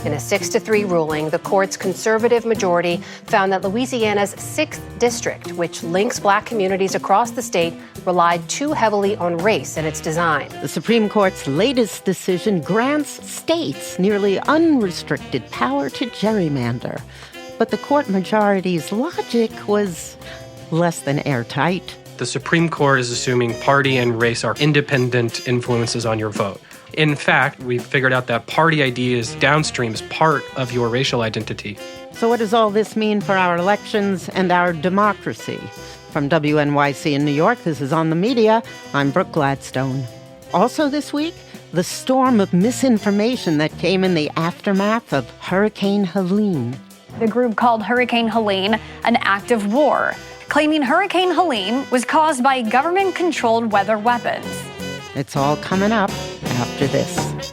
In a 6-3 ruling, the court's conservative majority found that Louisiana's 6th district, which links black communities across the state, relied too heavily on race in its design. The Supreme Court's latest decision grants states nearly unrestricted power to gerrymander. But the court majority's logic was less than airtight. The Supreme Court is assuming party and race are independent influences on your vote. In fact, we figured out that party ID is downstreams part of your racial identity. So what does all this mean for our elections and our democracy? From WNYC in New York, this is On the Media. I'm Brooke Gladstone. Also this week, the storm of misinformation that came in the aftermath of Hurricane Helene. The group called Hurricane Helene an act of war, claiming Hurricane Helene was caused by government-controlled weather weapons. It's all coming up after this.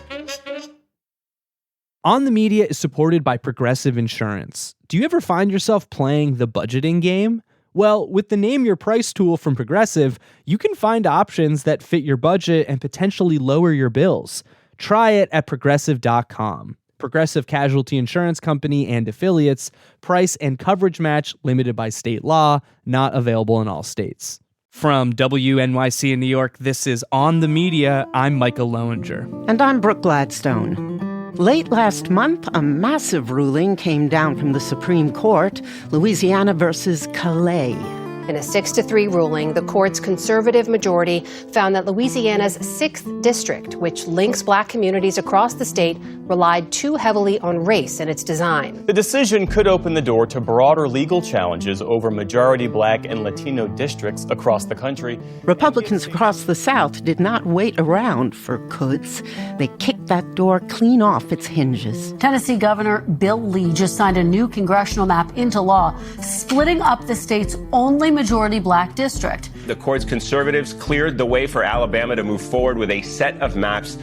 On the Media is supported by Progressive Insurance. Do you ever find yourself playing the budgeting game? Well, with the Name Your Price tool from Progressive, you can find options that fit your budget and potentially lower your bills. Try it at Progressive.com. Progressive Casualty Insurance Company and affiliates. Price and coverage match limited by state law. Not available in all states. From WNYC in New York, this is On the Media. I'm Micah Loewinger. And I'm Brooke Gladstone. Late last month, a massive ruling came down from the Supreme Court, Louisiana versus Calais. In a 6-3 ruling, the court's conservative majority found that Louisiana's 6th district, which links black communities across the state, relied too heavily on race in its design. The decision could open the door to broader legal challenges over majority black and Latino districts across the country. Republicans across the South did not wait around for coulds. They kicked that door clean off its hinges. Tennessee Governor Bill Lee just signed a new congressional map into law, splitting up the state's only majority black district. The court's conservatives cleared the way for Alabama to move forward with a set of maps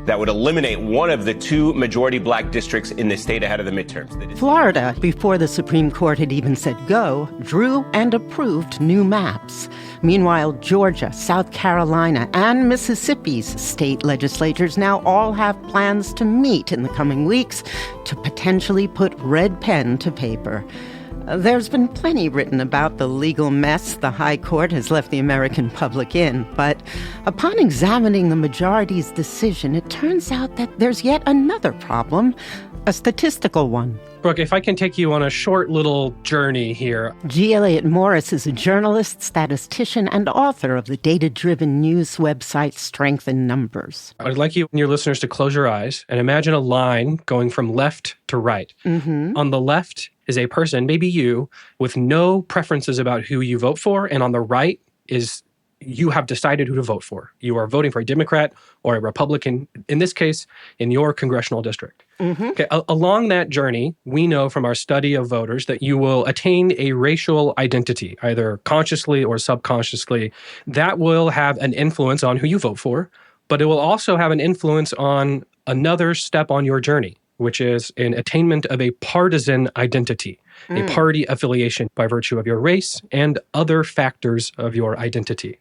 that would eliminate one of the 2 majority black districts in the state ahead of the midterms. Florida, before the Supreme Court had even said go, drew and approved new maps. Meanwhile, Georgia, South Carolina, and Mississippi's state legislatures now all have plans to meet in the coming weeks to potentially put red pen to paper. There's been plenty written about the legal mess the High Court has left the American public in, but upon examining the majority's decision, it turns out that there's yet another problem, a statistical one. Brooke, if I can take you on a short little journey here. G. Elliott Morris is a journalist, statistician, and author of the data-driven news website Strength in Numbers. I'd like you and your listeners to close your eyes and imagine a line going from left to right. Mm-hmm. On the left is a person, maybe you, with no preferences about who you vote for, and on the right is you have decided who to vote for. You are voting for a Democrat or a Republican, in this case, in your congressional district. Mm-hmm. Okay, along that journey, we know from our study of voters that you will attain a racial identity, either consciously or subconsciously. That will have an influence on who you vote for, but it will also have an influence on another step on your journey, which is an attainment of a partisan identity, a party affiliation by virtue of your race and other factors of your identity.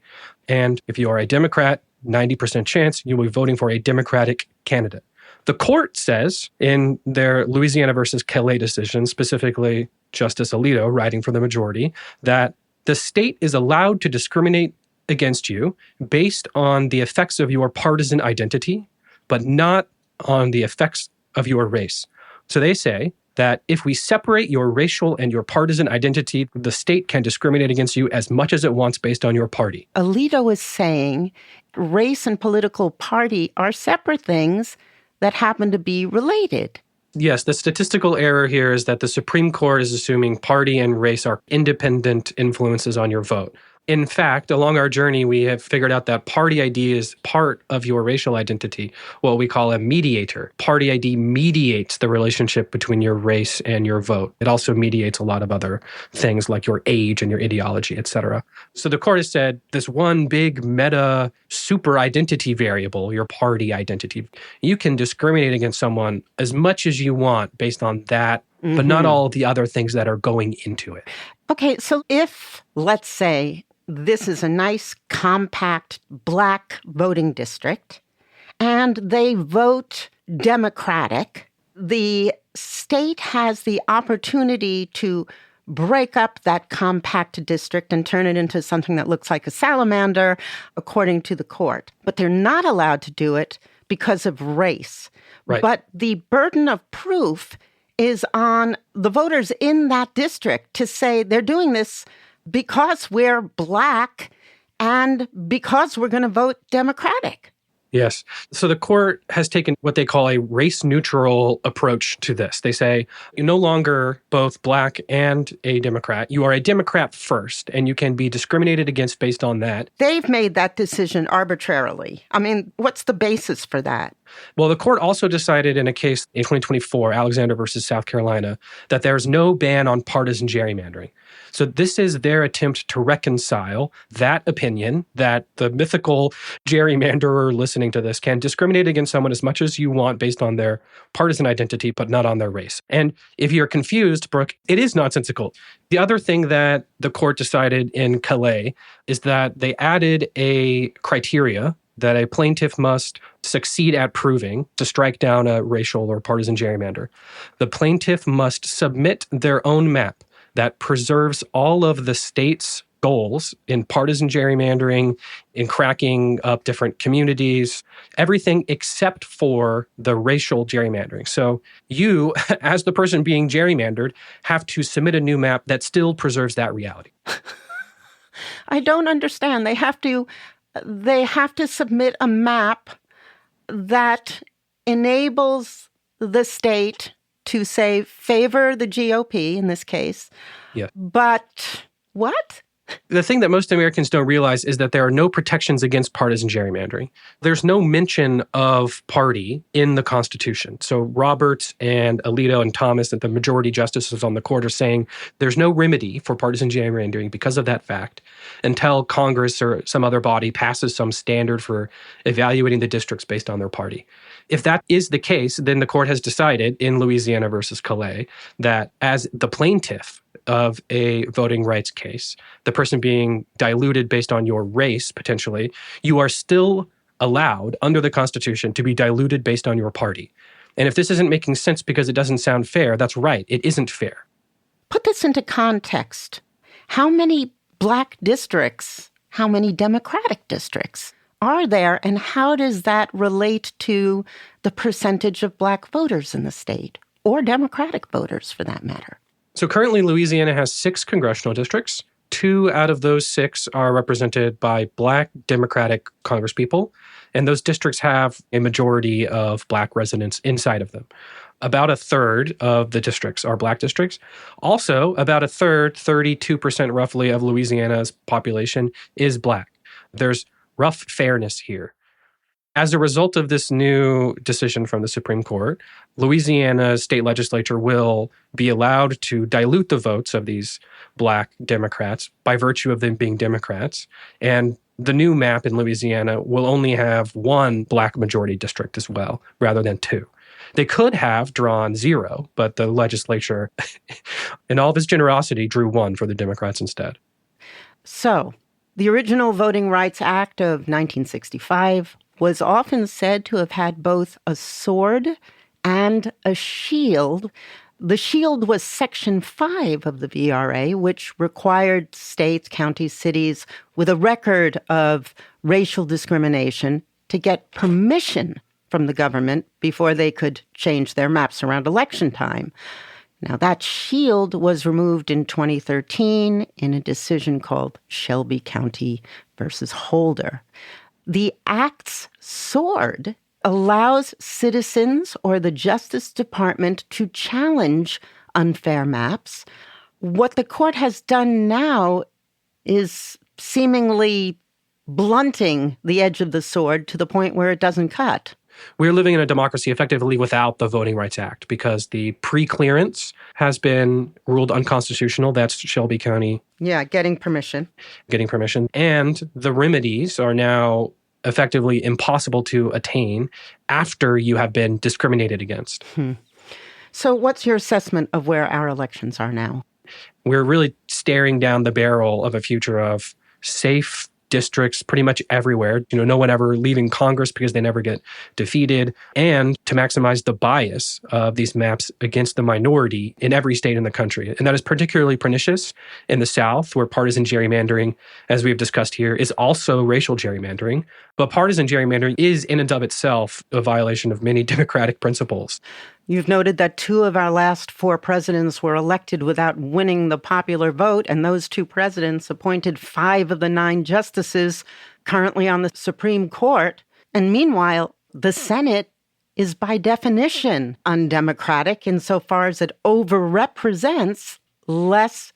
And if you are a Democrat, 90% chance you will be voting for a Democratic candidate. The court says in their Louisiana versus Calais decision, specifically Justice Alito writing for the majority, that the state is allowed to discriminate against you based on the effects of your partisan identity, but not on the effects of your race. So they say that if we separate your racial and your partisan identity, the state can discriminate against you as much as it wants based on your party. Alito is saying race and political party are separate things that happen to be related. Yes, the statistical error here is that the Supreme Court is assuming party and race are independent influences on your vote. In fact, along our journey, we have figured out that party ID is part of your racial identity, what we call a mediator. Party ID mediates the relationship between your race and your vote. It also mediates a lot of other things like your age and your ideology, et cetera. So the court has said this one big meta super identity variable, your party identity, you can discriminate against someone as much as you want based on that, but not all the other things that are going into it. Okay, so if, let's say, this is a nice, compact, black voting district, and they vote Democratic, the state has the opportunity to break up that compact district and turn it into something that looks like a salamander, according to the court. But they're not allowed to do it because of race. Right. But the burden of proof is on the voters in that district to say they're doing this because we're Black and because we're going to vote Democratic. Yes. So the court has taken what they call a race-neutral approach to this. They say you're no longer both Black and a Democrat. You are a Democrat first, and you can be discriminated against based on that. They've made that decision arbitrarily. I mean, what's the basis for that? Well, the court also decided in a case in 2024, Alexander versus South Carolina, that there's no ban on partisan gerrymandering. So this is their attempt to reconcile that opinion that the mythical gerrymanderer listening to this can discriminate against someone as much as you want based on their partisan identity, but not on their race. And if you're confused, Brooke, it is nonsensical. The other thing that the court decided in Calais is that they added a criteria that a plaintiff must succeed at proving to strike down a racial or partisan gerrymander. The plaintiff must submit their own map that preserves all of the state's goals in partisan gerrymandering, in cracking up different communities, everything except for the racial gerrymandering. So you, as the person being gerrymandered, have to submit a new map that still preserves that reality. I don't understand. They have to submit a map that enables the state to say favor the GOP in this case. Yeah. But what? The thing that most Americans don't realize is that there are no protections against partisan gerrymandering. There's no mention of party in the Constitution. So Roberts and Alito and Thomas and the majority justices on the court are saying there's no remedy for partisan gerrymandering because of that fact until Congress or some other body passes some standard for evaluating the districts based on their party. If that is the case, then the court has decided in Louisiana versus Calais that as the plaintiff of a voting rights case, the person being diluted based on your race, potentially, you are still allowed under the Constitution to be diluted based on your party. And if this isn't making sense because it doesn't sound fair, that's right, it isn't fair. Put this into context. How many Black districts, how many Democratic districts are there, and how does that relate to the percentage of Black voters in the state, or Democratic voters for that matter? So currently, Louisiana has 6 congressional districts. 2 out of those 6 are represented by Black Democratic congresspeople, and those districts have a majority of Black residents inside of them. About a third of the districts are Black districts. Also, about a third, 32% roughly, of Louisiana's population is Black. There's rough fairness here. As a result of this new decision from the Supreme Court, Louisiana's state legislature will be allowed to dilute the votes of these Black Democrats by virtue of them being Democrats. And the new map in Louisiana will only have 1 Black majority district as well, rather than 2. They could have drawn 0, but the legislature, in all of its generosity, drew 1 for the Democrats instead. So, the original Voting Rights Act of 1965 was often said to have had both a sword and a shield. The shield was Section 5 of the VRA, which required states, counties, cities with a record of racial discrimination to get permission from the government before they could change their maps around election time. Now, that shield was removed in 2013 in a decision called Shelby County versus Holder. The Act's sword allows citizens or the Justice Department to challenge unfair maps. What the court has done now is seemingly blunting the edge of the sword to the point where it doesn't cut. We're living in a democracy effectively without the Voting Rights Act because the pre-clearance has been ruled unconstitutional. That's Shelby County. Yeah, getting permission. And the remedies are now effectively impossible to attain after you have been discriminated against. So what's your assessment of where our elections are now? We're really staring down the barrel of a future of safe, districts pretty much everywhere. No one ever leaving Congress because they never get defeated, and to maximize the bias of these maps against the minority in every state in the country. And that is particularly pernicious in the South, where partisan gerrymandering, as we've discussed here, is also racial gerrymandering. But partisan gerrymandering is in and of itself a violation of many democratic principles. You've noted that 2 of our last 4 presidents were elected without winning the popular vote, and those 2 presidents appointed 5 of the 9 justices currently on the Supreme Court. And meanwhile, the Senate is by definition undemocratic insofar as it overrepresents less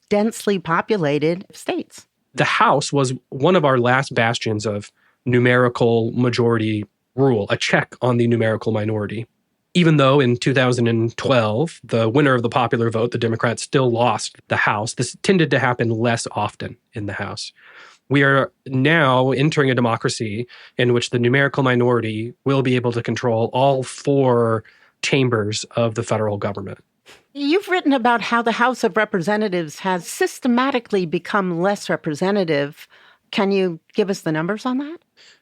densely populated states. The House was one of our last bastions of numerical majority rule, a check on the numerical minority. Even though in 2012, the winner of the popular vote, the Democrats, still lost the House, this tended to happen less often in the House. We are now entering a democracy in which the numerical minority will be able to control all 4 chambers of the federal government. You've written about how the House of Representatives has systematically become less representative. Can you give us the numbers on that?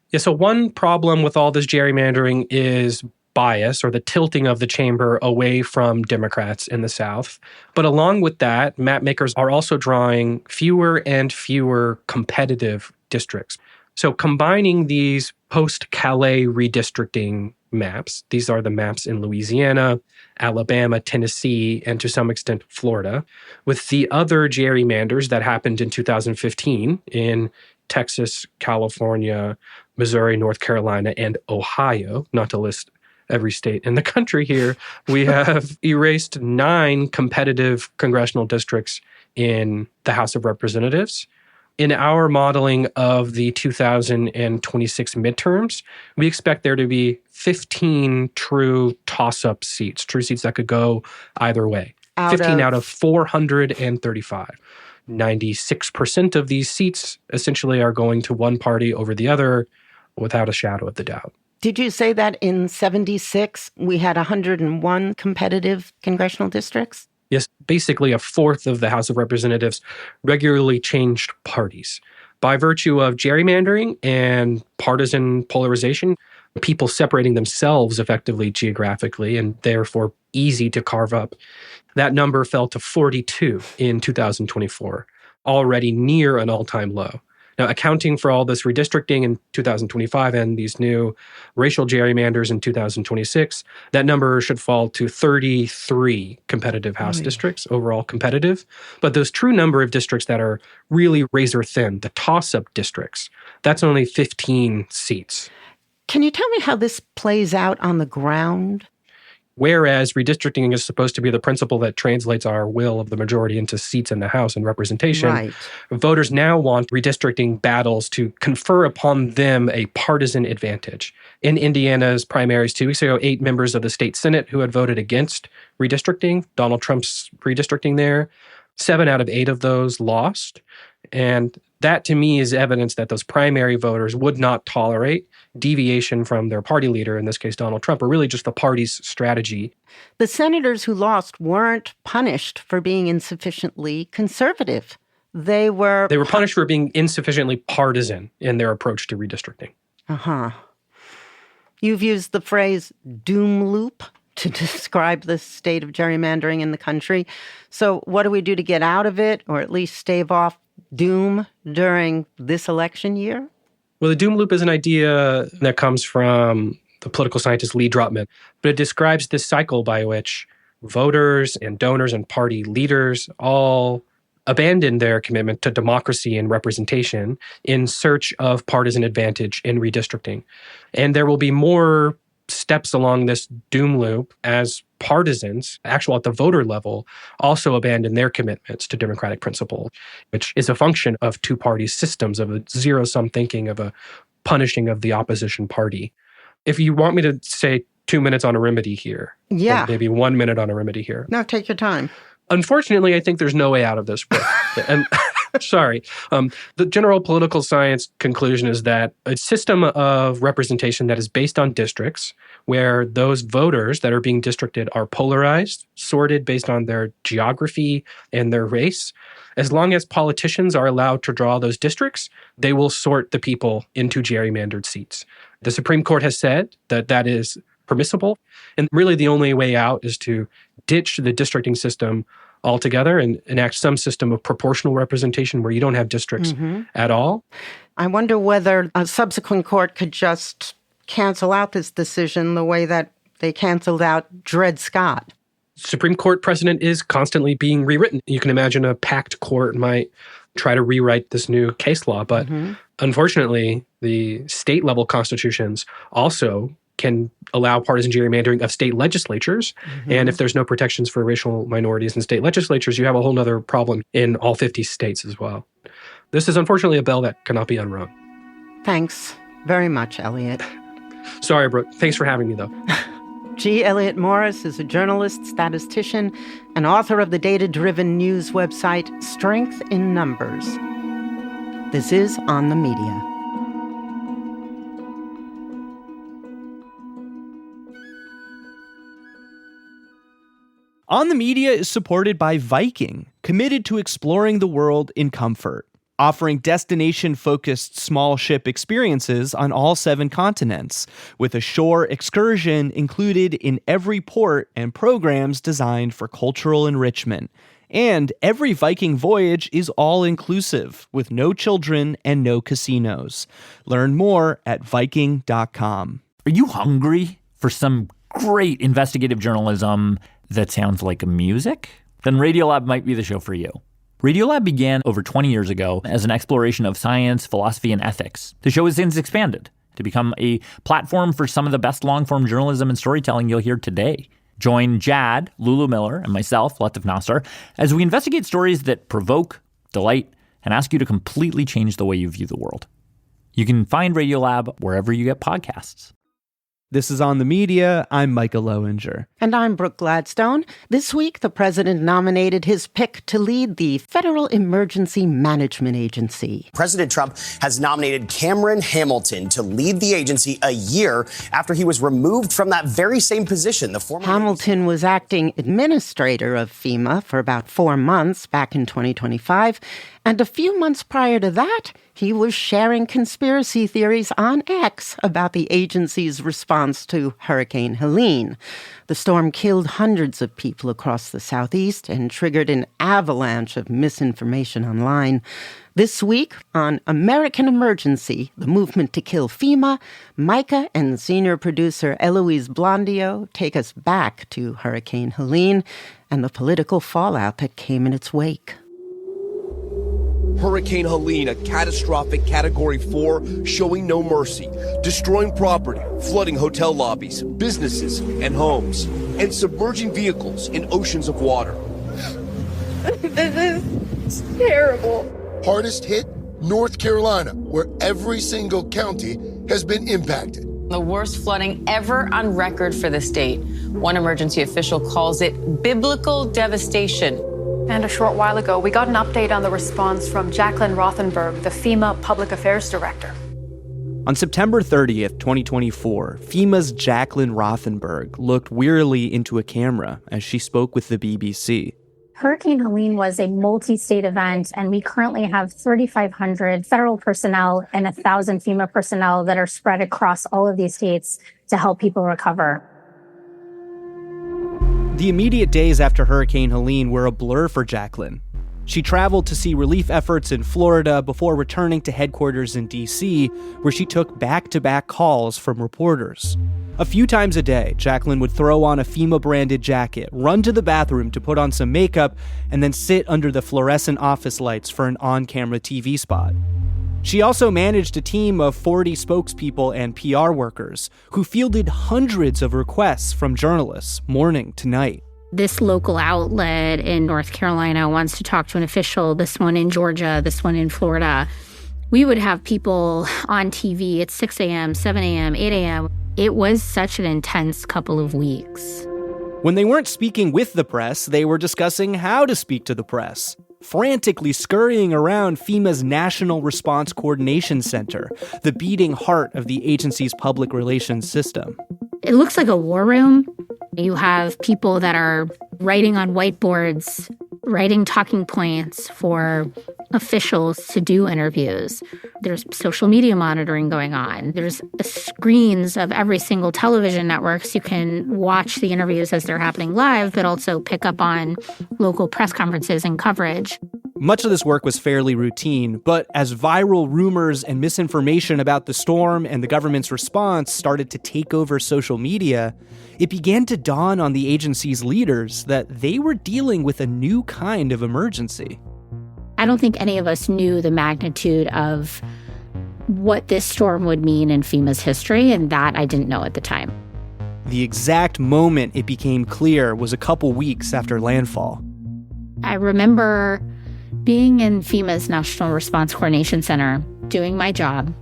Yeah, so one problem with all this gerrymandering is bias, or the tilting of the chamber away from Democrats in the South. But along with that, map makers are also drawing fewer and fewer competitive districts. So combining these post-Calais redistricting maps, these are the maps in Louisiana, Alabama, Tennessee, and to some extent Florida, with the other gerrymanders that happened in 2015 in Texas, California, Missouri, North Carolina, and Ohio, not to list every state in the country here, we have erased 9 competitive congressional districts in the House of Representatives. In our modeling of the 2026 midterms, we expect there to be 15 true toss-up seats, true seats that could go either way. 15 out of 435. 96% of these seats essentially are going to one party over the other without a shadow of the doubt. Did you say that in 76 we had 101 competitive congressional districts? Yes, basically a fourth of the House of Representatives regularly changed parties. By virtue of gerrymandering and partisan polarization, people separating themselves effectively geographically and therefore easy to carve up, that number fell to 42 in 2024, already near an all-time low. Now, accounting for all this redistricting in 2025 and these new racial gerrymanders in 2026, that number should fall to 33 competitive House districts, overall competitive. But those true number of districts that are really razor thin, the toss-up districts, that's only 15 seats. Can you tell me how this plays out on the ground? Whereas redistricting is supposed to be the principle that translates our will of the majority into seats in the House and representation, right. Voters now want redistricting battles to confer upon them a partisan advantage. In Indiana's primaries 2 weeks ago, 8 members of the state Senate who had voted against redistricting, Donald Trump's redistricting there, 7 out of 8 of those lost. And that, to me, is evidence that those primary voters would not tolerate deviation from their party leader, in this case Donald Trump, or really just the party's strategy. The senators who lost weren't punished for being insufficiently conservative. They were punished for being insufficiently partisan in their approach to redistricting. Uh-huh. You've used the phrase doom loop to describe the state of gerrymandering in the country. So what do we do to get out of it, or at least stave off doom during this election year? Well, the doom loop is an idea that comes from the political scientist Lee Drutman, but it describes this cycle by which voters and donors and party leaders all abandon their commitment to democracy and representation in search of partisan advantage in redistricting. And there will be more steps along this doom loop as partisans, actual at the voter level, also abandon their commitments to democratic principle, which is a function of two-party systems, of a zero-sum thinking, of a punishing of the opposition party. If you want me to say 2 minutes on a remedy here, or maybe 1 minute on a remedy here. No, take your time. Unfortunately, I think there's no way out of this. And Sorry. The general political science conclusion is that a system of representation that is based on districts, where those voters that are being districted are polarized, sorted based on their geography and their race, as long as politicians are allowed to draw those districts, they will sort the people into gerrymandered seats. The Supreme Court has said that that is permissible. And really the only way out is to ditch the districting system altogether and enact some system of proportional representation where you don't have districts at all. I wonder whether a subsequent court could just cancel out this decision the way that they canceled out Dred Scott. Supreme Court precedent is constantly being rewritten. You can imagine a packed court might try to rewrite this new case law, but unfortunately, the state-level constitutions also can allow partisan gerrymandering of state legislatures. And if there's no protections for racial minorities in state legislatures, you have a whole other problem in all 50 states as well. This is unfortunately a bell that cannot be unrung. Thanks very much, Elliot. Sorry, Brooke. Thanks for having me, though. G. Elliot Morris is a journalist, statistician, and author of the data-driven news website Strength in Numbers. This is On the Media. On the Media is supported by Viking, committed to exploring the world in comfort, offering destination-focused small ship experiences on all 7 continents, with a shore excursion included in every port and programs designed for cultural enrichment. And every Viking voyage is all-inclusive, with no children and no casinos. Learn more at Viking.com. Are you hungry for some great investigative journalism that sounds like music? Then Radiolab might be the show for you. Radiolab began over 20 years ago as an exploration of science, philosophy, and ethics. The show has since expanded to become a platform for some of the best long-form journalism and storytelling you'll hear today. Join Jad, Lulu Miller, and myself, Latif Nasser, as we investigate stories that provoke, delight, and ask you to completely change the way you view the world. You can find Radiolab wherever you get podcasts. This is On the Media. I'm Micah Loewinger. And I'm Brooke Gladstone. This week, the president nominated his pick to lead the Federal Emergency Management Agency. President Trump has nominated Cameron Hamilton to lead the agency a year after he was removed from that very same position. The former Hamilton was acting administrator of FEMA for about 4 months back in 2025. And a few months prior to that, he was sharing conspiracy theories on X about the agency's response to Hurricane Helene. The storm killed hundreds of people across the Southeast and triggered an avalanche of misinformation online. This week, on American Emergency, the movement to kill FEMA, Micah and senior producer Eloise Blondio take us back to Hurricane Helene and the political fallout that came in its wake. Hurricane Helene, a catastrophic Category 4, showing no mercy, destroying property, flooding hotel lobbies, businesses, and homes, and submerging vehicles in oceans of water. This is terrible. Hardest hit, North Carolina, where every single county has been impacted. The worst flooding ever on record for the state. One emergency official calls it biblical devastation. And a short while ago, we got an update on the response from Jacqueline Rothenberg, the FEMA Public Affairs Director. On September 30th, 2024, FEMA's Jacqueline Rothenberg looked wearily into a camera as she spoke with the BBC. Hurricane Helene was a multi-state event, and we currently have 3,500 federal personnel and 1,000 FEMA personnel that are spread across all of these states to help people recover. The immediate days after Hurricane Helene were a blur for Jacqueline. She traveled to see relief efforts in Florida before returning to headquarters in D.C., where she took back-to-back calls from reporters. A few times a day, Jacqueline would throw on a FEMA-branded jacket, run to the bathroom to put on some makeup, and then sit under the fluorescent office lights for an on-camera TV spot. She also managed a team of 40 spokespeople and PR workers who fielded hundreds of requests from journalists morning to night. This local outlet in North Carolina wants to talk to an official, this one in Georgia, this one in Florida. We would have people on TV at 6 a.m., 7 a.m., 8 a.m. It was such an intense couple of weeks. When they weren't speaking with the press, they were discussing how to speak to the press. frantically scurrying around FEMA's National Response Coordination Center, the beating heart of the agency's public relations system. It looks like a war room. You have people that are writing on whiteboards, writing talking points for officials to do interviews. There's social media monitoring going on. There's screens of every single television network so you can watch the interviews as they're happening live, but also pick up on local press conferences and coverage. Much of this work was fairly routine, but as viral rumors and misinformation about the storm and the government's response started to take over social media, it began to dawn on the agency's leaders that they were dealing with a new kind of emergency. I don't think any of us knew the magnitude of what this storm would mean in FEMA's history, and that I didn't know at the time. The exact moment it became clear was a couple weeks after landfall. I remember being in FEMA's National Response Coordination Center, doing my job,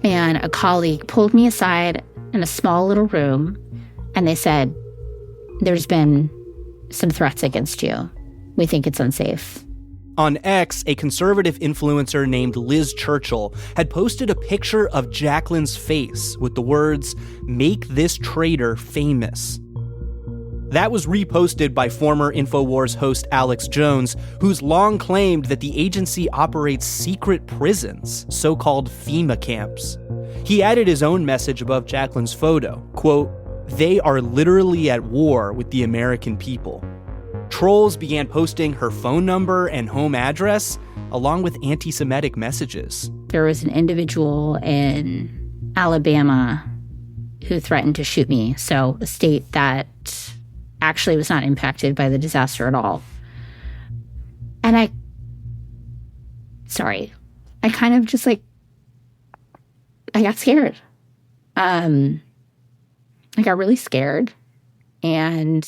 and a colleague pulled me aside in a small little room, and they said, "There's been some threats against you. We think it's unsafe." On X, a conservative influencer named Liz Churchill had posted a picture of Jacqueline's face with the words, "Make this traitor famous." That was reposted by former InfoWars host Alex Jones, who's long claimed that the agency operates secret prisons, so-called FEMA camps. He added his own message above Jacqueline's photo, quote, "They are literally at war with the American people." Trolls began posting her phone number and home address, along with anti-Semitic messages. There was an individual in Alabama who threatened to shoot me, so a state that actually was not impacted by the disaster at all. And I kind of just I got scared. I got really scared. And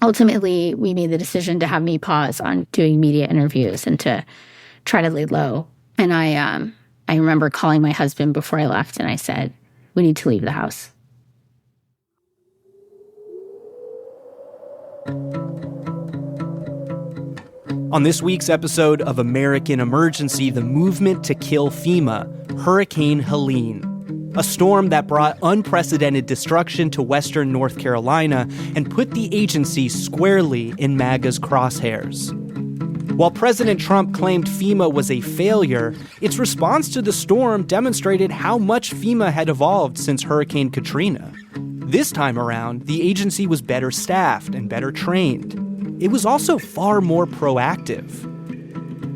ultimately, we made the decision to have me pause on doing media interviews and to try to lay low. And I remember calling my husband before I left, and I said, "We need to leave the house." On this week's episode of American Emergency, the movement to kill FEMA, Hurricane Helene, a storm that brought unprecedented destruction to western North Carolina and put the agency squarely in MAGA's crosshairs. While President Trump claimed FEMA was a failure, its response to the storm demonstrated how much FEMA had evolved since Hurricane Katrina. This time around, the agency was better staffed and better trained. It was also far more proactive.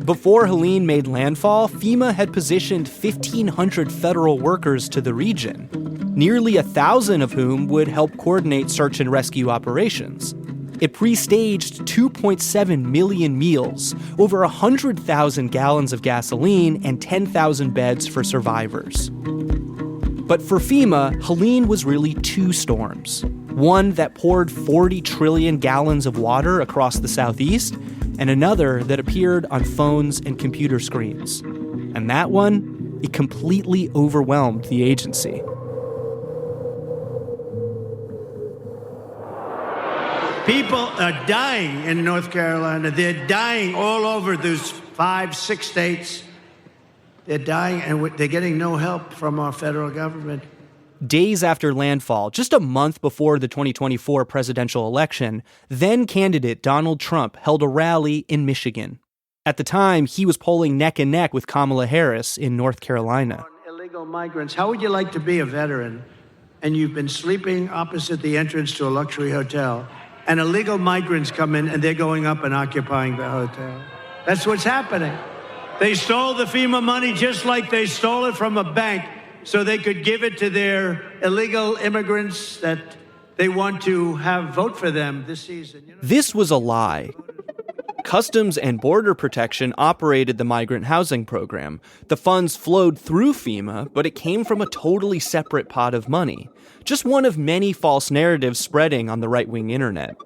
Before Helene made landfall, FEMA had positioned 1,500 federal workers to the region, nearly 1,000 of whom would help coordinate search and rescue operations. It pre-staged 2.7 million meals, over 100,000 gallons of gasoline, and 10,000 beds for survivors. But for FEMA, Helene was really two storms. One that poured 40 trillion gallons of water across the Southeast, and another that appeared on phones and computer screens. And that one, it completely overwhelmed the agency. People are dying in North Carolina. They're dying all over those 5-6 states. They're dying, and they're getting no help from our federal government. Days after landfall, just a month before the 2024 presidential election, then candidate Donald Trump held a rally in Michigan. At the time, he was polling neck and neck with Kamala Harris in North Carolina. Illegal migrants, how would you like to be a veteran and you've been sleeping opposite the entrance to a luxury hotel, and illegal migrants come in and they're going up and occupying the hotel? That's what's happening. They stole the FEMA money just like they stole it from a bank so they could give it to their illegal immigrants that they want to have vote for them this season. This was a lie. Customs and Border Protection operated the migrant housing program. The funds flowed through FEMA, but it came from a totally separate pot of money. Just one of many false narratives spreading on the right-wing internet.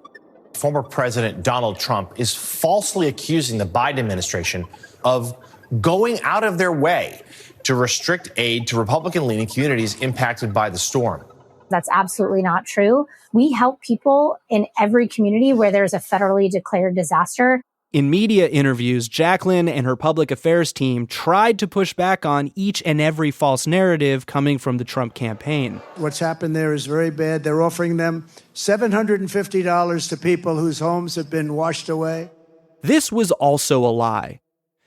Former President Donald Trump is falsely accusing the Biden administration of going out of their way to restrict aid to Republican-leaning communities impacted by the storm. That's absolutely not true. We help people in every community where there's a federally declared disaster. In media interviews, Jacqueline and her public affairs team tried to push back on each and every false narrative coming from the Trump campaign. What's happened there is very bad. They're offering them $750 to people whose homes have been washed away. This was also a lie.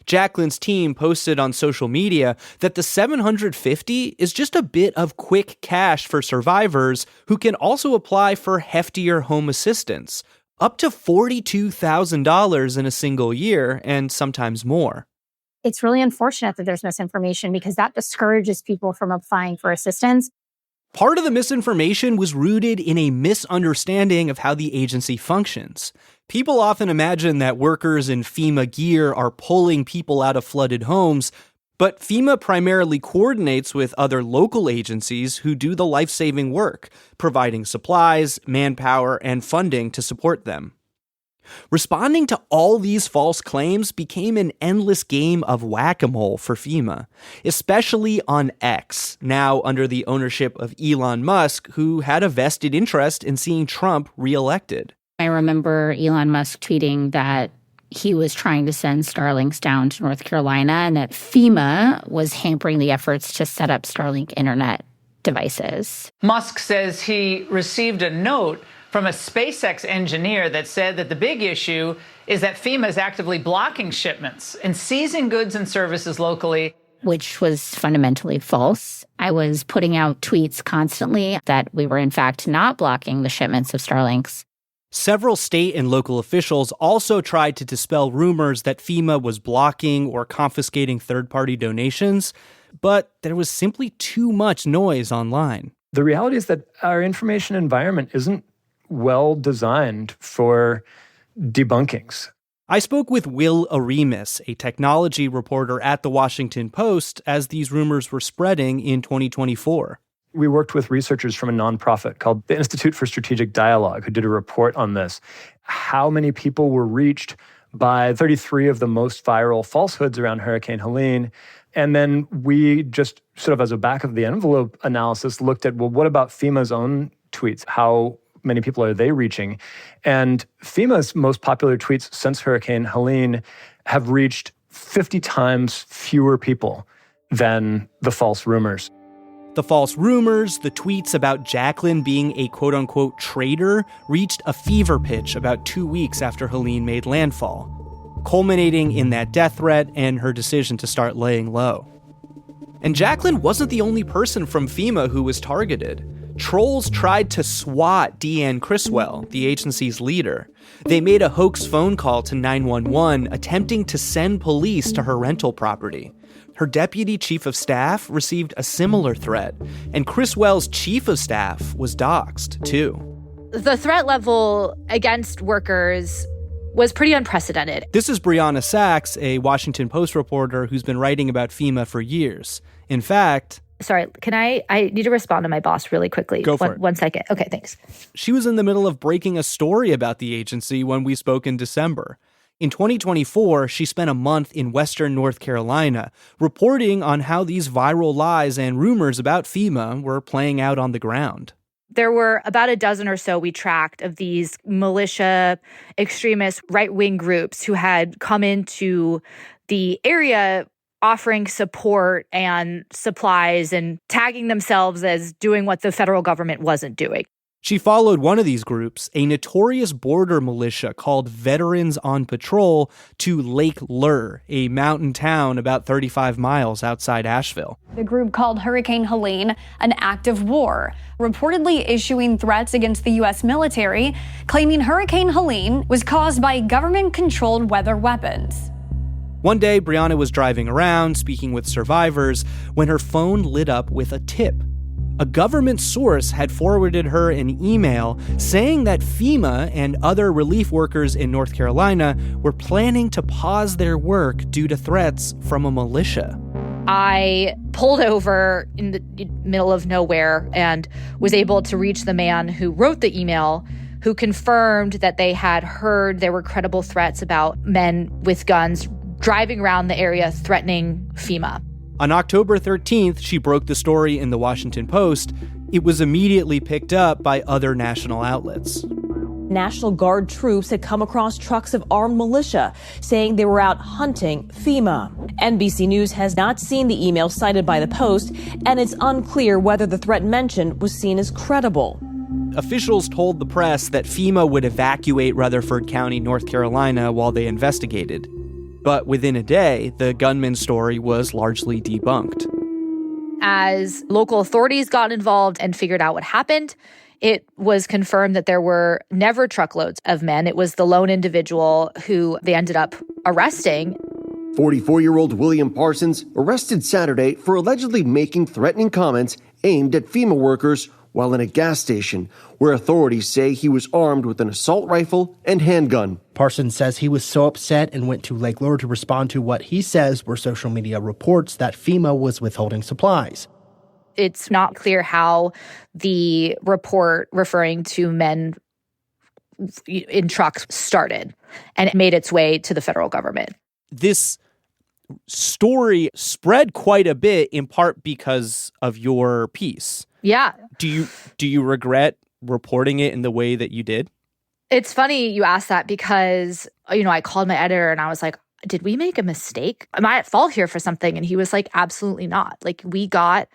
Jacqueline's team posted on social media that the $750 is just a bit of quick cash for survivors who can also apply for heftier home assistance, up to $42,000 in a single year, and sometimes more. It's really unfortunate that there's misinformation because that discourages people from applying for assistance. Part of the misinformation was rooted in a misunderstanding of how the agency functions. People often imagine that workers in FEMA gear are pulling people out of flooded homes, but FEMA primarily coordinates with other local agencies who do the life-saving work, providing supplies, manpower, and funding to support them. Responding to all these false claims became an endless game of whack-a-mole for FEMA, especially on X, now under the ownership of Elon Musk, who had a vested interest in seeing Trump reelected. I remember Elon Musk tweeting that he was trying to send Starlinks down to North Carolina and that FEMA was hampering the efforts to set up Starlink internet devices. Musk says he received a note from a SpaceX engineer that said that the big issue is that FEMA is actively blocking shipments and seizing goods and services locally. Which was fundamentally false. I was putting out tweets constantly that we were in fact not blocking the shipments of Starlinks. Several state and local officials also tried to dispel rumors that FEMA was blocking or confiscating third-party donations, but there was simply too much noise online. The reality is that our information environment isn't well designed for debunkings. I spoke with Will Aremus, a technology reporter at The Washington Post, as these rumors were spreading in 2024. We worked with researchers from a nonprofit called the Institute for Strategic Dialogue who did a report on this. How many people were reached by 33 of the most viral falsehoods around Hurricane Helene? And then we just sort of as a back of the envelope analysis looked at, well, what about FEMA's own tweets? How many people are they reaching? And FEMA's most popular tweets since Hurricane Helene have reached 50 times fewer people than the false rumors. The false rumors, the tweets about Jacqueline being a quote-unquote traitor, reached a fever pitch about 2 weeks after Helene made landfall, culminating in that death threat and her decision to start laying low. And Jacqueline wasn't the only person from FEMA who was targeted. Trolls tried to swat Deanne Criswell, the agency's leader. They made a hoax phone call to 911 attempting to send police to her rental property. Her deputy chief of staff received a similar threat, and Criswell's chief of staff was doxxed, too. The threat level against workers was pretty unprecedented. This is Brianna Sachs, a Washington Post reporter who's been writing about FEMA for years. In fact... Sorry, I need to respond to my boss really quickly. Go for it. 1 second. Okay, thanks. She was in the middle of breaking a story about the agency when we spoke in December. In 2024, she spent a month in Western North Carolina reporting on how these viral lies and rumors about FEMA were playing out on the ground. There were about a dozen or so we tracked of these militia, extremist, right-wing groups who had come into the area offering support and supplies and tagging themselves as doing what the federal government wasn't doing. She followed one of these groups, a notorious border militia called Veterans on Patrol, to Lake Lure, a mountain town about 35 miles outside Asheville. The group called Hurricane Helene an act of war, reportedly issuing threats against the U.S. military, claiming Hurricane Helene was caused by government-controlled weather weapons. One day, Brianna was driving around, speaking with survivors, when her phone lit up with a tip. A government source had forwarded her an email saying that FEMA and other relief workers in North Carolina were planning to pause their work due to threats from a militia. I pulled over in the middle of nowhere and was able to reach the man who wrote the email, who confirmed that they had heard there were credible threats about men with guns driving around the area threatening FEMA. On October 13th, she broke the story in the Washington Post. It was immediately picked up by other national outlets. National Guard troops had come across trucks of armed militia, saying they were out hunting FEMA. NBC News has not seen the email cited by the Post, and it's unclear whether the threat mentioned was seen as credible. Officials told the press that FEMA would evacuate Rutherford County, North Carolina, while they investigated. But within a day, the gunman story was largely debunked. As local authorities got involved and figured out what happened, it was confirmed that there were never truckloads of men. It was the lone individual who they ended up arresting. 44-year-old William Parsons arrested Saturday for allegedly making threatening comments aimed at FEMA workers while in a gas station, where authorities say he was armed with an assault rifle and handgun. Parsons says he was so upset and went to Lake Lure to respond to what he says were social media reports that FEMA was withholding supplies. It's not clear how the report referring to men in trucks started, and it made its way to the federal government. This story spread quite a bit, in part because of your piece. Yeah. Do you regret reporting it in the way that you did? It's funny you asked that because, I called my editor and I was like, did we make a mistake? Am I at fault here for something? And he was like, absolutely not. Like, we got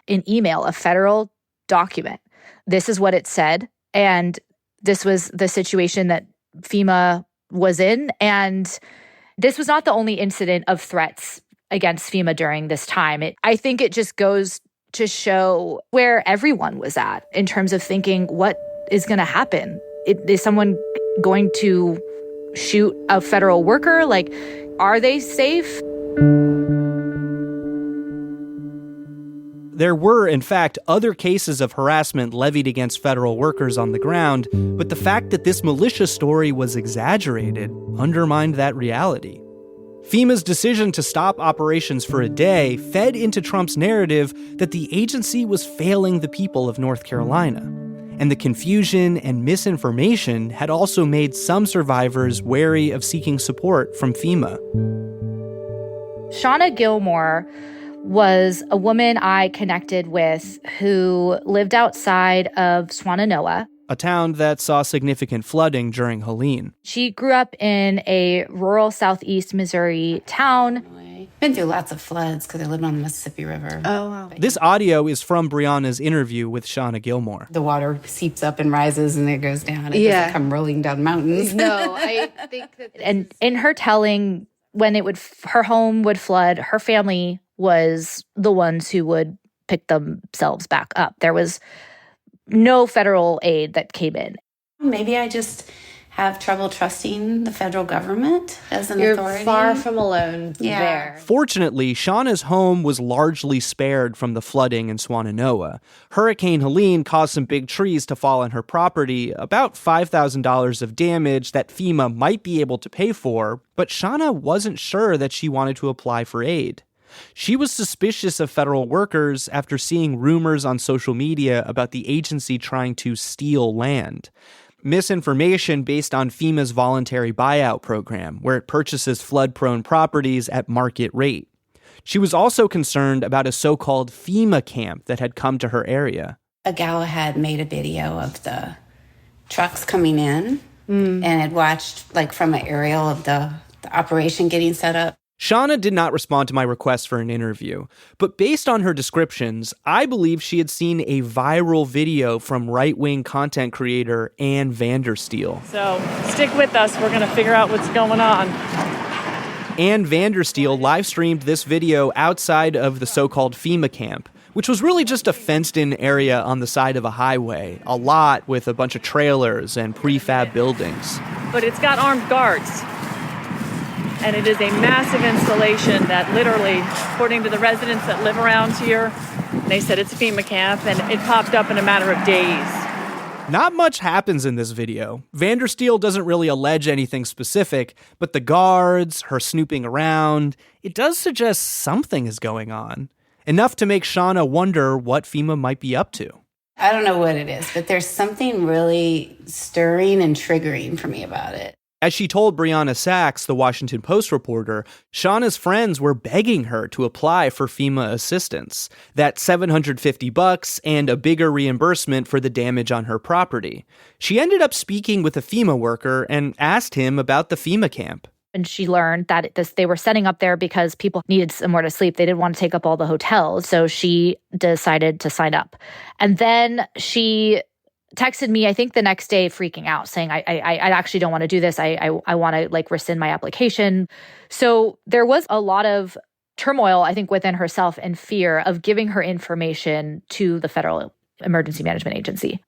an email, a federal document. This is what it said. And this was the situation that FEMA was in. And this was not the only incident of threats against FEMA during this time. I think it just goes to show where everyone was at in terms of thinking, what is going to happen? Is someone going to shoot a federal worker? Like, are they safe? There were, in fact, other cases of harassment levied against federal workers on the ground, but the fact that this militia story was exaggerated undermined that reality. FEMA's decision to stop operations for a day fed into Trump's narrative that the agency was failing the people of North Carolina. And the confusion and misinformation had also made some survivors wary of seeking support from FEMA. Shauna Gilmore was a woman I connected with who lived outside of Swannanoa, a town that saw significant flooding during Helene. She grew up in a rural southeast Missouri town. Been through lots of floods because I lived on the Mississippi River. Oh, wow. This audio is from Brianna's interview with Shauna Gilmore. The water seeps up and rises and it goes down. It doesn't come rolling down mountains. No, I think that... And in her telling, when her home would flood, her family was the ones who would pick themselves back up. There was no federal aid that came in. Maybe I just have trouble trusting the federal government as an authority. You're far from alone there. Fortunately, Shauna's home was largely spared from the flooding in Swannanoa. Hurricane Helene caused some big trees to fall on her property, about $5,000 of damage that FEMA might be able to pay for, but Shauna wasn't sure that she wanted to apply for aid. She was suspicious of federal workers after seeing rumors on social media about the agency trying to steal land. Misinformation based on FEMA's voluntary buyout program, where it purchases flood-prone properties at market rate. She was also concerned about a so-called FEMA camp that had come to her area. A gal had made a video of the trucks coming in and had watched from an aerial of the operation getting set up. Shauna did not respond to my request for an interview, but based on her descriptions, I believe she had seen a viral video from right-wing content creator Ann Vandersteel. So stick with us. We're going to figure out what's going on. Ann Vandersteel live-streamed this video outside of the so-called FEMA camp, which was really just a fenced-in area on the side of a highway, a lot with a bunch of trailers and prefab buildings. But it's got armed guards. And it is a massive installation that literally, according to the residents that live around here, they said it's a FEMA camp, and it popped up in a matter of days. Not much happens in this video. Vandersteel doesn't really allege anything specific, but the guards, her snooping around, it does suggest something is going on. Enough to make Shauna wonder what FEMA might be up to. I don't know what it is, but there's something really stirring and triggering for me about it. As she told Brianna Sachs, the Washington Post reporter, Shauna's friends were begging her to apply for FEMA assistance, that $750 and a bigger reimbursement for the damage on her property. She ended up speaking with a FEMA worker and asked him about the FEMA camp. And she learned that they were setting up there because people needed somewhere to sleep. They didn't want to take up all the hotels. So she decided to sign up. And then she texted me, I think the next day, freaking out, saying, I actually don't want to do this. I want to rescind my application. So there was a lot of turmoil, I think, within herself and fear of giving her information to the Federal Emergency Management Agency.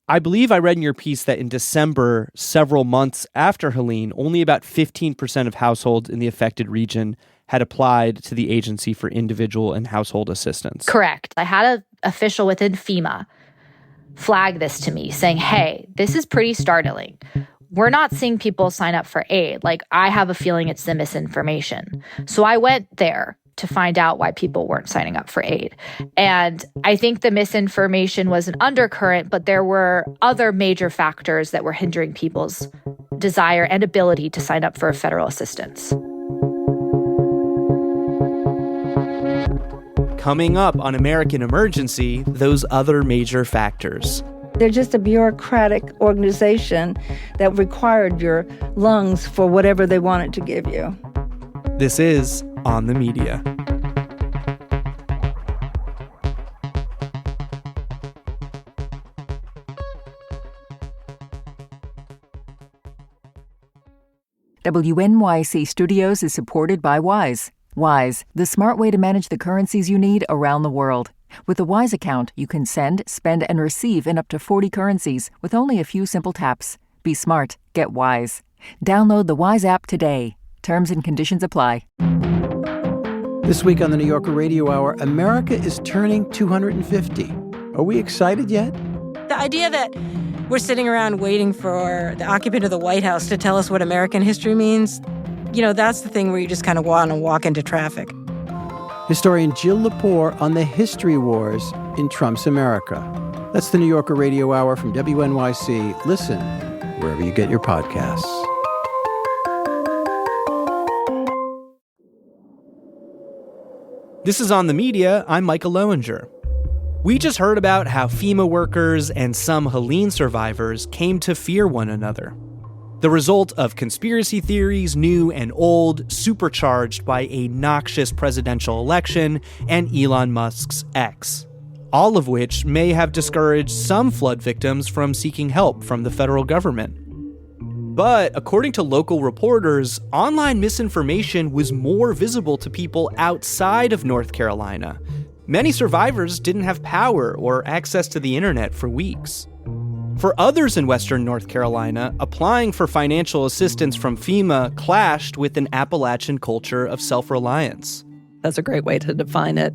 I believe I read in your piece that in December, several months after Helene, only about 15% of households in the affected region had applied to the agency for individual and household assistance. Correct. I had an official within FEMA flag this to me saying, hey, this is pretty startling. We're not seeing people sign up for aid. I have a feeling it's the misinformation. So I went there to find out why people weren't signing up for aid. And I think the misinformation was an undercurrent, but there were other major factors that were hindering people's desire and ability to sign up for federal assistance. Coming up on American Emergency, those other major factors. They're just a bureaucratic organization that required your lungs for whatever they wanted to give you. This is On the Media. WNYC Studios is supported by Wise. Wise, the smart way to manage the currencies you need around the world. With the Wise account, you can send, spend, and receive in up to 40 currencies with only a few simple taps. Be smart. Get Wise. Download the Wise app today. Terms and conditions apply. This week on the New Yorker Radio Hour, America is turning 250. Are we excited yet? The idea that we're sitting around waiting for the occupant of the White House to tell us what American history means, that's the thing where you just kind of want to walk into traffic. Historian Jill Lepore on the history wars in Trump's America. That's the New Yorker Radio Hour from WNYC. Listen wherever you get your podcasts. This is On the Media. I'm Micah Loewinger. We just heard about how FEMA workers and some Helene survivors came to fear one another. The result of conspiracy theories, new and old, supercharged by a noxious presidential election and Elon Musk's X. All of which may have discouraged some flood victims from seeking help from the federal government. But according to local reporters, online misinformation was more visible to people outside of North Carolina. Many survivors didn't have power or access to the internet for weeks. For others in Western North Carolina, applying for financial assistance from FEMA clashed with an Appalachian culture of self-reliance. That's a great way to define it.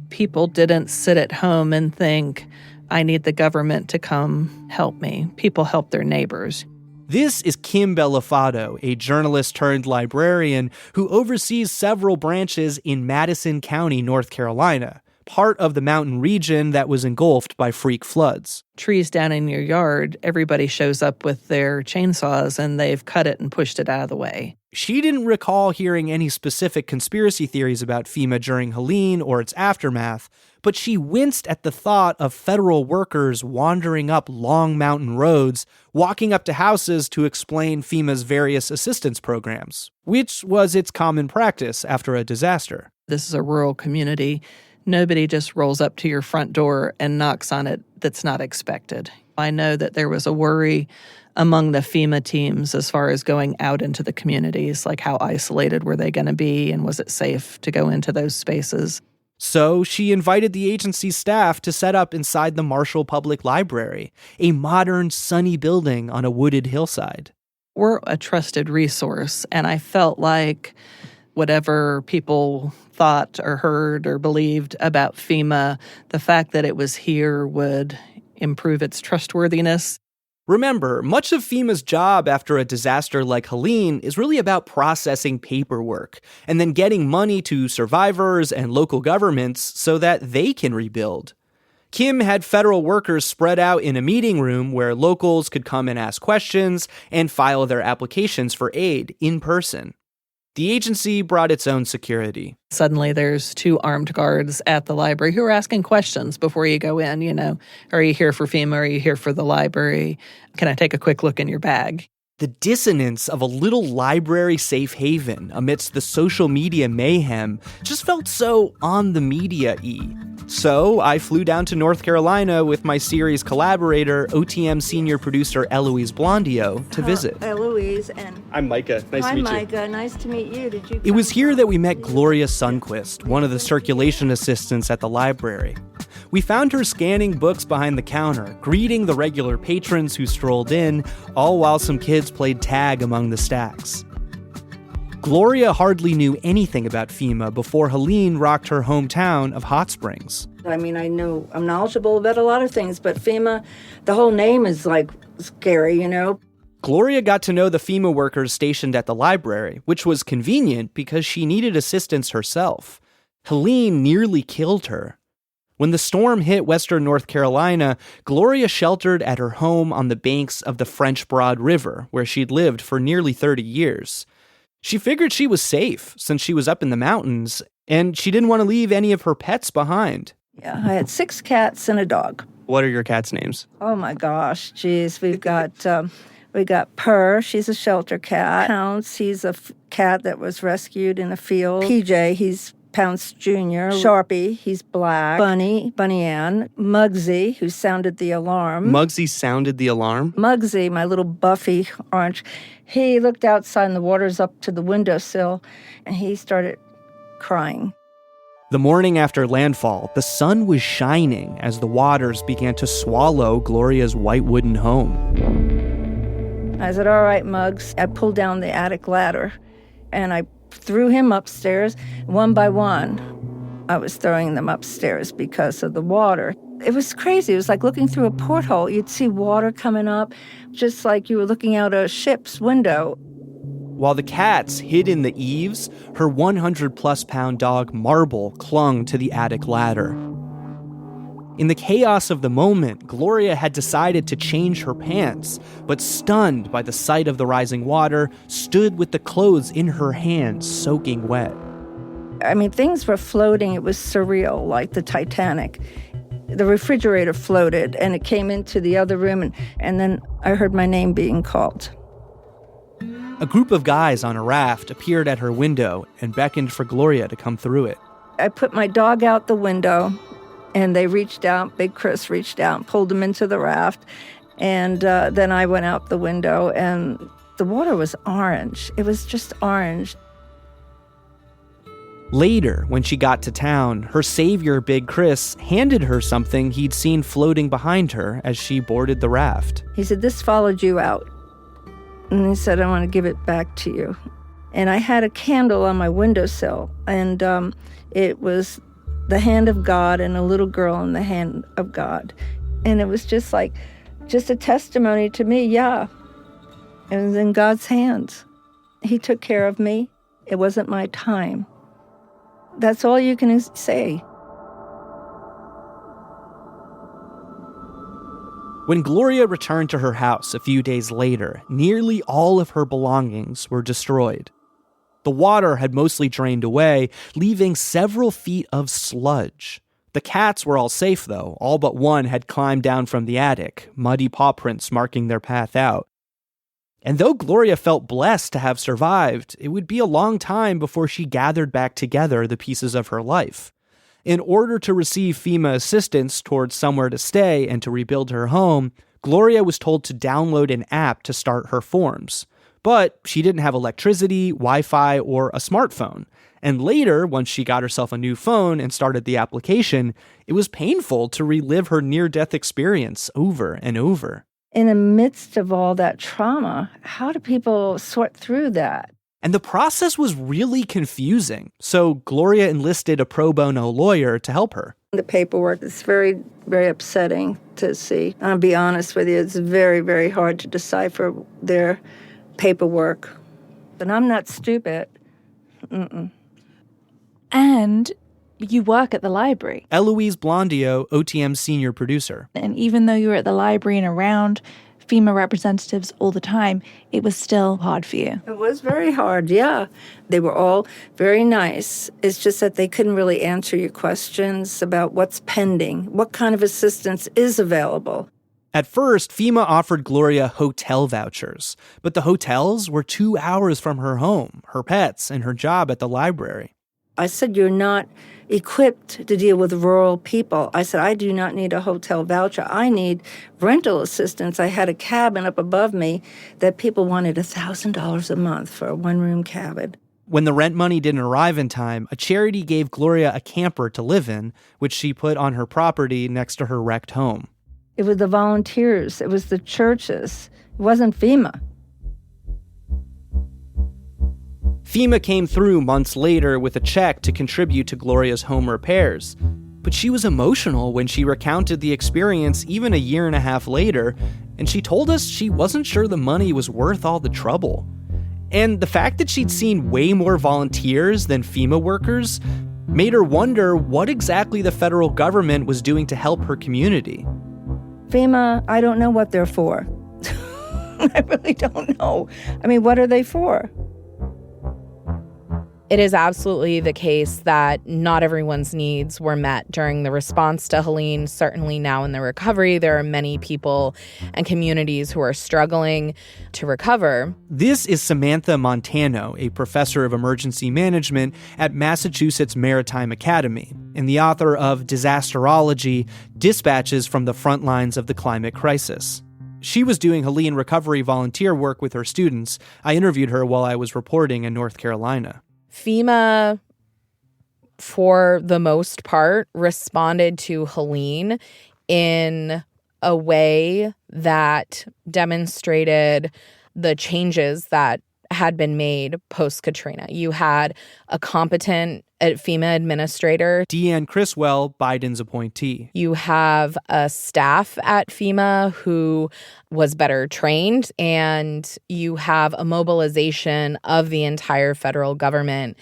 People didn't sit at home and think, I need the government to come help me. People helped their neighbors. This is Kim Bellafato, a journalist turned librarian who oversees several branches in Madison County, North Carolina, part of the mountain region that was engulfed by freak floods. Trees down in your yard, everybody shows up with their chainsaws and they've cut it and pushed it out of the way. She didn't recall hearing any specific conspiracy theories about FEMA during Helene or its aftermath, but she winced at the thought of federal workers wandering up long mountain roads, walking up to houses to explain FEMA's various assistance programs, which was its common practice after a disaster. This is a rural community. Nobody just rolls up to your front door and knocks on it that's not expected. I know that there was a worry among the FEMA teams as far as going out into the communities, like how isolated were they going to be and was it safe to go into those spaces. So she invited the agency's staff to set up inside the Marshall Public Library, a modern, sunny building on a wooded hillside. We're a trusted resource, and I felt like whatever people thought or heard or believed about FEMA, the fact that it was here would improve its trustworthiness. Remember, much of FEMA's job after a disaster like Helene is really about processing paperwork and then getting money to survivors and local governments so that they can rebuild. Kim had federal workers spread out in a meeting room where locals could come and ask questions and file their applications for aid in person. The agency brought its own security. Suddenly there's 2 armed guards at the library who are asking questions before you go in, Are you here for FEMA? Are you here for the library? Can I take a quick look in your bag? The dissonance of a little library safe haven amidst the social media mayhem just felt so on the media-y. So I flew down to North Carolina with my series collaborator, OTM senior producer Eloise Blondio, to visit. Eloise and... I'm Micah. Nice to meet you. Hi, Micah. Nice to meet you. It was here that we met Gloria Sundquist, one of the circulation assistants at the library. We found her scanning books behind the counter, greeting the regular patrons who strolled in, all while some kids played tag among the stacks. Gloria hardly knew anything about FEMA before Helene rocked her hometown of Hot Springs. I mean, I'm knowledgeable about a lot of things, but FEMA, the whole name is like scary, Gloria got to know the FEMA workers stationed at the library, which was convenient because she needed assistance herself. Helene nearly killed her. When the storm hit western North Carolina, Gloria sheltered at her home on the banks of the French Broad River, where she'd lived for nearly 30 years. She figured she was safe since she was up in the mountains, and she didn't want to leave any of her pets behind. Yeah, I had 6 cats and a dog. What are your cats' names? Oh my gosh, geez, we got Purr, she's a shelter cat. Pounce, he's a cat that was rescued in a field. PJ, he's Pounce Jr., Sharpie, he's black, Bunny Ann, Muggsy, who sounded the alarm. Muggsy sounded the alarm? Muggsy, my little buffy orange, he looked outside and the water's up to the windowsill, and he started crying. The morning after landfall, the sun was shining as the waters began to swallow Gloria's white wooden home. I said, all right, Muggs. I pulled down the attic ladder, and I threw him upstairs. One by one, I was throwing them upstairs because of the water. It was crazy. It was like looking through a porthole. You'd see water coming up, just like you were looking out a ship's window. While the cats hid in the eaves, her 100-plus pound dog, Marble, clung to the attic ladder. In the chaos of the moment, Gloria had decided to change her pants, but stunned by the sight of the rising water, stood with the clothes in her hands soaking wet. I mean, things were floating. It was surreal, like the Titanic. The refrigerator floated, and it came into the other room, and then I heard my name being called. A group of guys on a raft appeared at her window and beckoned for Gloria to come through it. I put my dog out the window, and they reached out, Big Chris reached out and pulled him into the raft. And then I went out the window, and the water was orange. It was just orange. Later, when she got to town, her savior, Big Chris, handed her something he'd seen floating behind her as she boarded the raft. He said, this followed you out. And he said, I want to give it back to you. And I had a candle on my windowsill, and it was the hand of God and a little girl in the hand of God. And it was just a testimony to me, yeah. It was in God's hands. He took care of me. It wasn't my time. That's all you can say. When Gloria returned to her house a few days later, nearly all of her belongings were destroyed. The water had mostly drained away, leaving several feet of sludge. The cats were all safe, though. All but one had climbed down from the attic, muddy paw prints marking their path out. And though Gloria felt blessed to have survived, it would be a long time before she gathered back together the pieces of her life. In order to receive FEMA assistance towards somewhere to stay and to rebuild her home, Gloria was told to download an app to start her forms. But she didn't have electricity, Wi-Fi, or a smartphone. And later, once she got herself a new phone and started the application, it was painful to relive her near-death experience over and over. In the midst of all that trauma, how do people sort through that? And the process was really confusing, so Gloria enlisted a pro bono lawyer to help her. The paperwork is very, very upsetting to see. I'll be honest with you, it's very, very hard to decipher their paperwork. And I'm not stupid. And you work at the library. Eloise Blondio, OTM's senior producer. And even though you were at the library and around FEMA representatives all the time, it was still hard for you. It was very hard, yeah. They were all very nice. It's just that they couldn't really answer your questions about what's pending, what kind of assistance is available. At first, FEMA offered Gloria hotel vouchers, but the hotels were 2 hours from her home, her pets, and her job at the library. I said, you're not equipped to deal with rural people. I said, I do not need a hotel voucher. I need rental assistance. I had a cabin up above me that people wanted $1,000 a month for a one-room cabin. When the rent money didn't arrive in time, a charity gave Gloria a camper to live in, which she put on her property next to her wrecked home. It was the volunteers. It was the churches. It wasn't FEMA. FEMA came through months later with a check to contribute to Gloria's home repairs. But she was emotional when she recounted the experience even a year and a half later, and she told us she wasn't sure the money was worth all the trouble. And the fact that she'd seen way more volunteers than FEMA workers made her wonder what exactly the federal government was doing to help her community. FEMA, I don't know what they're for. I really don't know. I mean, what are they for? It is absolutely the case that not everyone's needs were met during the response to Helene. Certainly now in the recovery, there are many people and communities who are struggling to recover. This is Samantha Montano, a professor of emergency management at Massachusetts Maritime Academy and the author of Disasterology, Dispatches from the Front Lines of the Climate Crisis. She was doing Helene recovery volunteer work with her students. I interviewed her while I was reporting in North Carolina. FEMA, for the most part, responded to Helene in a way that demonstrated the changes that had been made post-Katrina. You had a competent FEMA administrator. Deanne Criswell, Biden's appointee. You have a staff at FEMA who was better trained, and you have a mobilization of the entire federal government.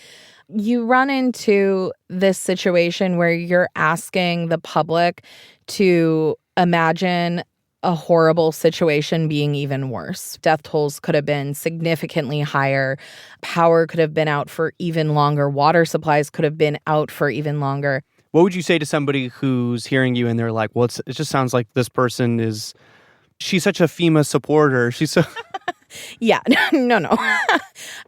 You run into this situation where you're asking the public to imagine a horrible situation being even worse. Death tolls could have been significantly higher. Power could have been out for even longer. Water supplies could have been out for even longer. What would you say to somebody who's hearing you and they're like, well, it just sounds like this person she's such a FEMA supporter. She's so... Yeah, no.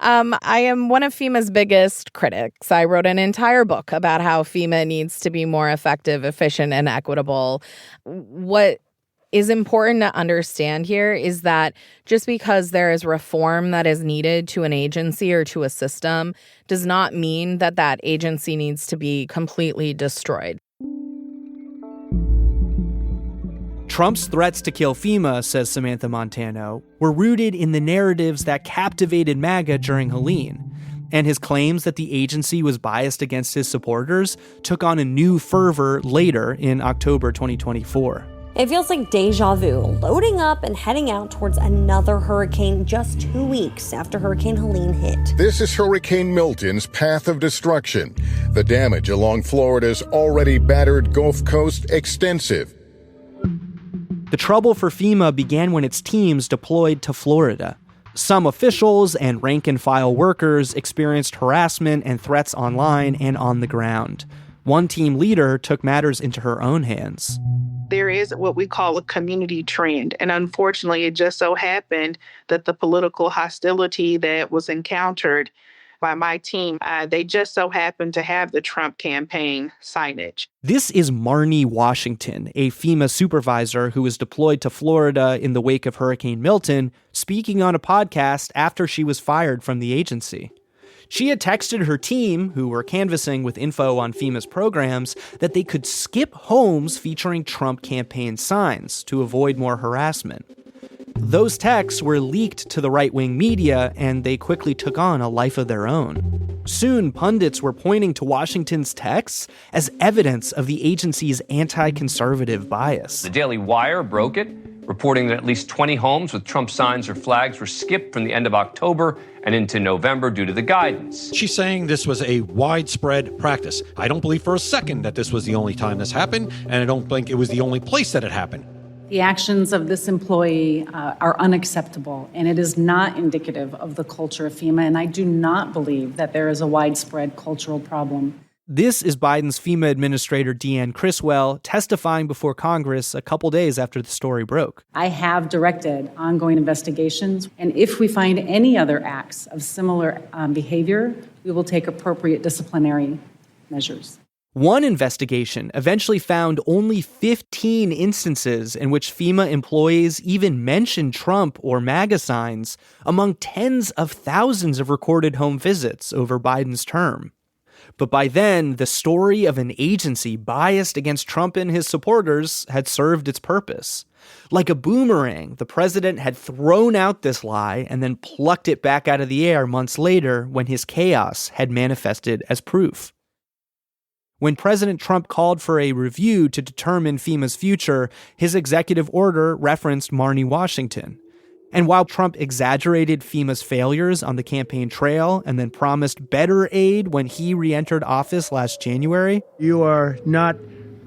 I am one of FEMA's biggest critics. I wrote an entire book about how FEMA needs to be more effective, efficient, and equitable. What is important to understand here is that just because there is reform that is needed to an agency or to a system does not mean that that agency needs to be completely destroyed. Trump's threats to kill FEMA, says Samantha Montano, were rooted in the narratives that captivated MAGA during Helene. And his claims that the agency was biased against his supporters took on a new fervor later in October 2024. It feels like deja vu, loading up and heading out towards another hurricane just 2 weeks after Hurricane Helene hit. This is Hurricane Milton's path of destruction. The damage along Florida's already battered Gulf Coast extensive. The trouble for FEMA began when its teams deployed to Florida. Some officials and rank-and-file workers experienced harassment and threats online and on the ground. One team leader took matters into her own hands. There is what we call a community trend. And unfortunately, it just so happened that the political hostility that was encountered by my team, they just so happened to have the Trump campaign signage. This is Marnie Washington, a FEMA supervisor who was deployed to Florida in the wake of Hurricane Milton, speaking on a podcast after she was fired from the agency. She had texted her team, who were canvassing with info on FEMA's programs, that they could skip homes featuring Trump campaign signs to avoid more harassment. Those texts were leaked to the right-wing media, and they quickly took on a life of their own. Soon, pundits were pointing to Washington's texts as evidence of the agency's anti-conservative bias. The Daily Wire broke it, reporting that at least 20 homes with Trump signs or flags were skipped from the end of October and into November due to the guidance. She's saying this was a widespread practice. I don't believe for a second that this was the only time this happened, and I don't think it was the only place that it happened. The actions of this employee are unacceptable, and it is not indicative of the culture of FEMA, and I do not believe that there is a widespread cultural problem. This is Biden's FEMA Administrator Deanne Criswell testifying before Congress a couple days after the story broke. I have directed ongoing investigations, and if we find any other acts of similar behavior, we will take appropriate disciplinary measures. One investigation eventually found only 15 instances in which FEMA employees even mentioned Trump or MAGA signs among tens of thousands of recorded home visits over Biden's term. But by then, the story of an agency biased against Trump and his supporters had served its purpose. Like a boomerang, the president had thrown out this lie and then plucked it back out of the air months later when his chaos had manifested as proof. When President Trump called for a review to determine FEMA's future, his executive order referenced Marnie Washington. And while Trump exaggerated FEMA's failures on the campaign trail and then promised better aid when he re-entered office last January, you are not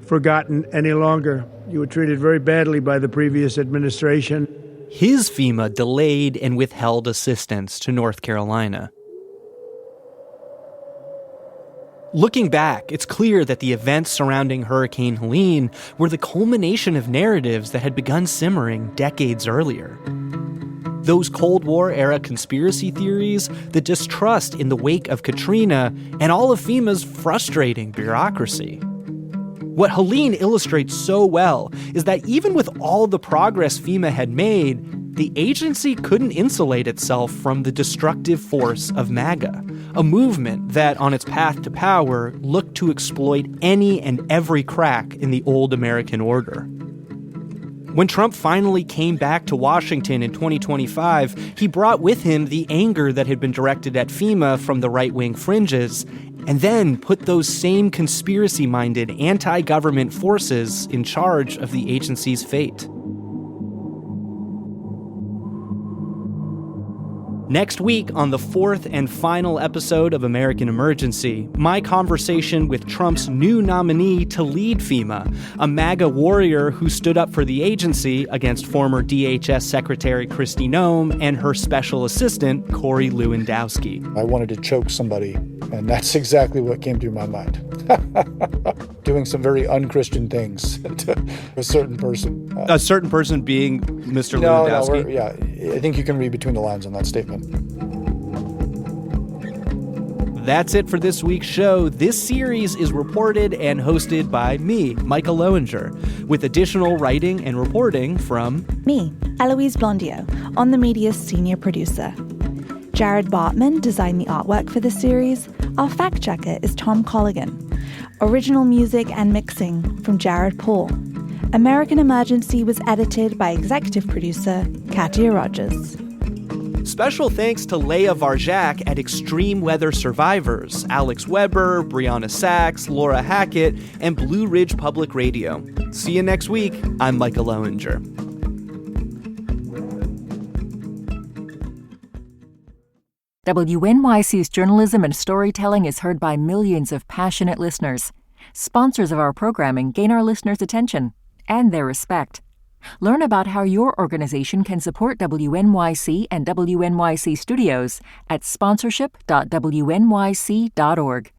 forgotten any longer. You were treated very badly by the previous administration. his FEMA delayed and withheld assistance to North Carolina. Looking back, it's clear that the events surrounding Hurricane Helene were the culmination of narratives that had begun simmering decades earlier. Those Cold War-era conspiracy theories, the distrust in the wake of Katrina, and all of FEMA's frustrating bureaucracy. What Helene illustrates so well is that even with all the progress FEMA had made, the agency couldn't insulate itself from the destructive force of MAGA, a movement that, on its path to power, looked to exploit any and every crack in the old American order. When Trump finally came back to Washington in 2025, he brought with him the anger that had been directed at FEMA from the right-wing fringes, and then put those same conspiracy-minded anti-government forces in charge of the agency's fate. Next week, on the fourth and final episode of American Emergency, my conversation with Trump's new nominee to lead FEMA, a MAGA warrior who stood up for the agency against former DHS Secretary Kristi Noem and her special assistant, Corey Lewandowski. I wanted to choke somebody, and that's exactly what came through my mind. Doing some very unchristian things to a certain person. A certain person being Mr. Lewandowski? I think you can read between the lines on that statement. That's it for this week's show. This series is reported and hosted by me, Micah Loewinger, with additional writing and reporting from me, Eloise Blondiau, On the Media's senior producer. Jared Bartman designed the artwork for the series. Our fact checker is Tom Colligan. Original music and mixing from Jared Paul. American Emergency was edited by executive producer Katia Rogers. Special thanks to Leah Varjak at Extreme Weather Survivors, Alex Weber, Brianna Sachs, Laura Hackett, and Blue Ridge Public Radio. See you next week. I'm Micah Loewinger. WNYC's journalism and storytelling is heard by millions of passionate listeners. Sponsors of our programming gain our listeners' attention and their respect. Learn about how your organization can support WNYC and WNYC Studios at sponsorship.wnyc.org.